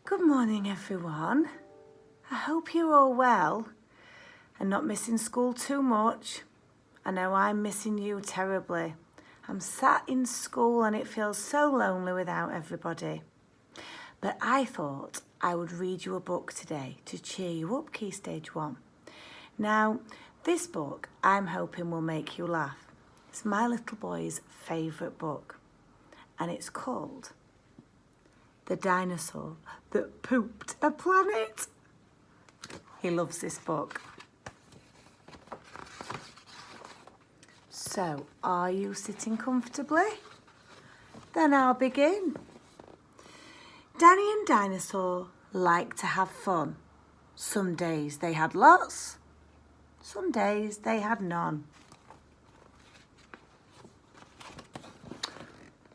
Good morning, everyone. I hope you're all well and not missing school too much. I know I'm missing you terribly. I'm sat in school and it feels so lonely without everybody. But I thought I would read you a book today to cheer you up, Key Stage 1. Now, this book I'm hoping will make you laugh. It's my little boy's favourite book, and it's called The Dinosaur That Pooped a Planet. He loves this book. So, are you sitting comfortably? Then I'll begin. Danny and Dinosaur liked to have fun. Some days they had lots, some days they had none.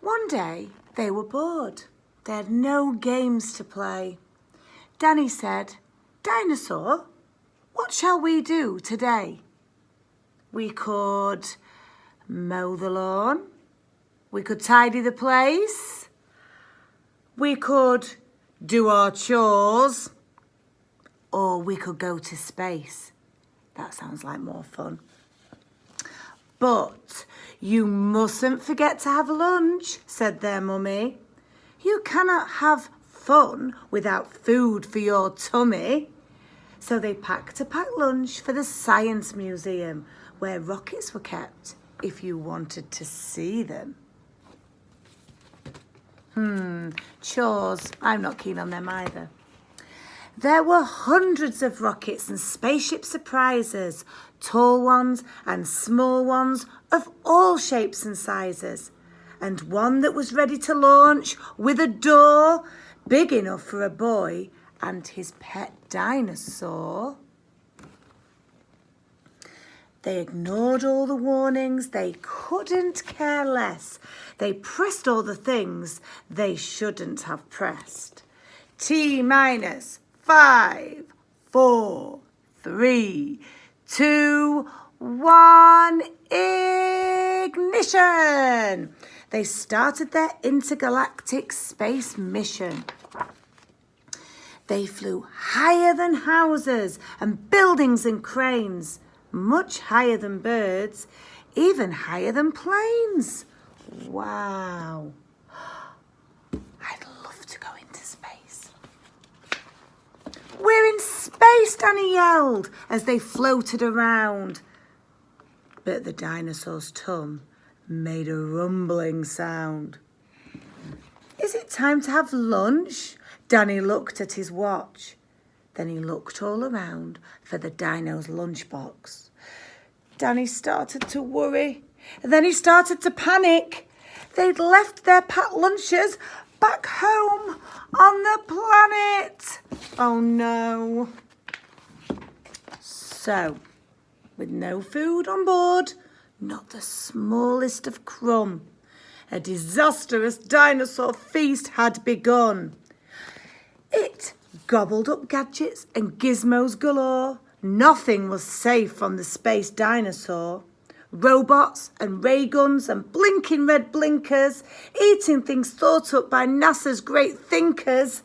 One day they were bored. They had no games to play. Danny said, "Dinosaur, what shall we do today? We could mow the lawn. We could tidy the place. We could do our chores. Or we could go to space." That sounds like more fun. "But you mustn't forget to have lunch," said their mummy. "You cannot have fun without food for your tummy." So they packed a packed lunch for the Science Museum, where rockets were kept if you wanted to see them. Chores, I'm not keen on them either. There were hundreds of rockets and spaceship surprises, tall ones and small ones of all shapes and sizes, and one that was ready to launch with a door big enough for a boy and his pet dinosaur. They ignored all the warnings. They couldn't care less. They pressed all the things they shouldn't have pressed. T-minus 5, 4, 3, 2, 1, ignition! They started their intergalactic space mission. They flew higher than houses and buildings and cranes, much higher than birds, even higher than planes. Wow. I'd love to go into space. "We're in space," Danny yelled as they floated around. But the dinosaur's tongue made a rumbling sound. "Is it time to have lunch?" Danny looked at his watch. Then he looked all around for the dino's lunchbox. Danny started to worry. Then he started to panic. They'd left their packed lunches back home on the planet. Oh no. So, with no food on board, not the smallest of crumb, a disastrous dinosaur feast had begun. It gobbled up gadgets and gizmos galore. Nothing was safe from the space dinosaur. Robots and ray guns and blinking red blinkers, eating things thought up by NASA's great thinkers.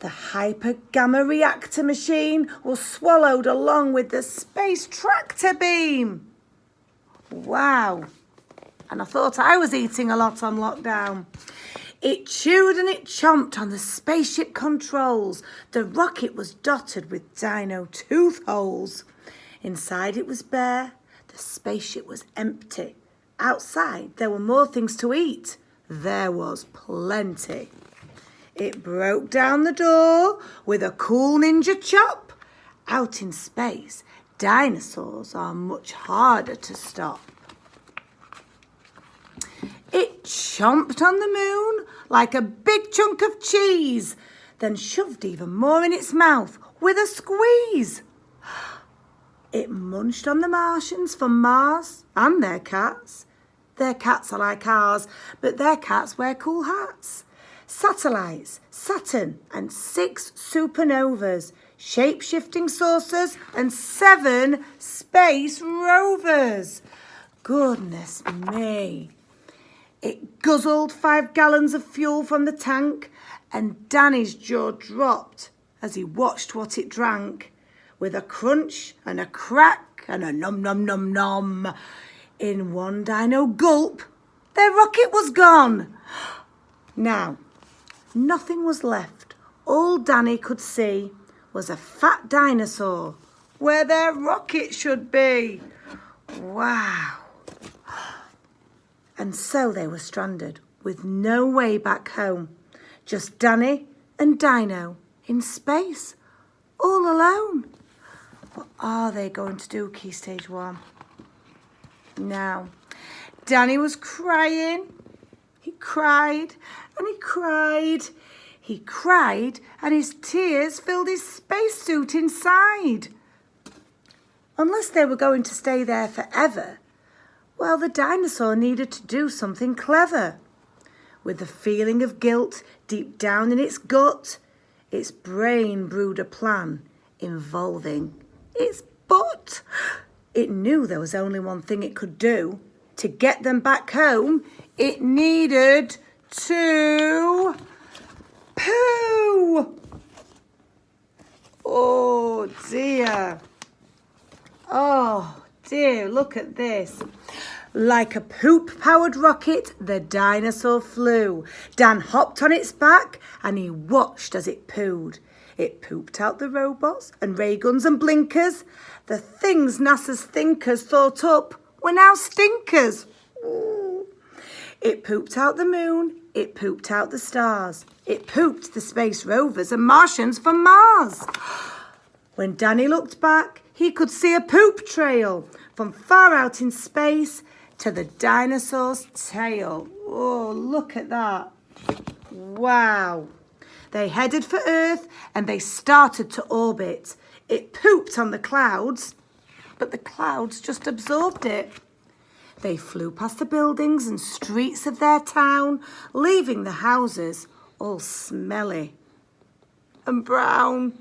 The hyper gamma reactor machine was swallowed along with the space tractor beam. Wow. And I thought I was eating a lot on lockdown. It chewed and it chomped on the spaceship controls. The rocket was dotted with dino tooth holes. Inside it was bare. The spaceship was empty. Outside there were more things to eat. There was plenty. It broke down the door with a cool ninja chop. Out in space, dinosaurs are much harder to stop. It chomped on the moon like a big chunk of cheese, then shoved even more in its mouth with a squeeze. It munched on the Martians from Mars and their cats. Their cats are like ours, but their cats wear cool hats. Satellites, Saturn, and 6 supernovas, shape-shifting saucers, and 7 space rovers. Goodness me. It guzzled 5 gallons of fuel from the tank and Danny's jaw dropped as he watched what it drank. With a crunch and a crack and a nom nom nom nom, in one dino gulp, their rocket was gone. Now, nothing was left. All Danny could see was a fat dinosaur where their rocket should be. Wow. And so they were stranded with no way back home. Just Danny and Dino in space, all alone. What are they going to do, Key Stage 1? Now, Danny was crying. He cried and he cried. He cried and his tears filled his spacesuit inside. Unless they were going to stay there forever, well, the dinosaur needed to do something clever. With the feeling of guilt deep down in its gut, its brain brewed a plan involving its butt. It knew there was only one thing it could do. To get them back home, it needed to poo. Oh dear. Oh dear, look at this. Like a poop-powered rocket, the dinosaur flew. Dan hopped on its back and he watched as it pooed. It pooped out the robots and ray guns and blinkers. The things NASA's thinkers thought up were now stinkers. Ooh. It pooped out the moon. It pooped out the stars. It pooped the space rovers and Martians from Mars. When Danny looked back, he could see a poop trail from far out in space to the dinosaur's tail. Oh, look at that. Wow. They headed for Earth and they started to orbit. It pooped on the clouds, but the clouds just absorbed it. They flew past the buildings and streets of their town, leaving the houses all smelly and brown,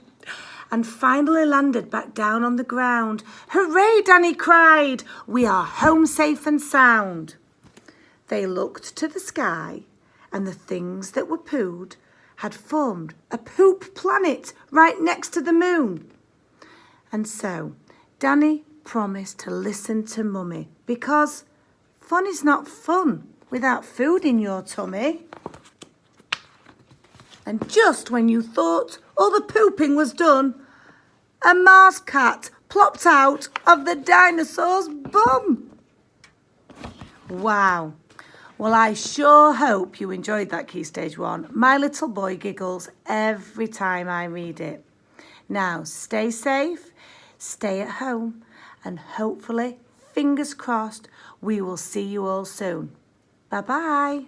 and finally landed back down on the ground. Hooray, Danny cried. We are home safe and sound. They looked to the sky and the things that were pooed had formed a poop planet right next to the moon. And so Danny promised to listen to Mummy because fun is not fun without food in your tummy. And just when you thought all the pooping was done, a Mars cat plopped out of the dinosaur's bum. Wow. Well, I sure hope you enjoyed that Key Stage 1. My little boy giggles every time I read it. Now, stay safe, stay at home, and hopefully, fingers crossed, we will see you all soon. Bye-bye.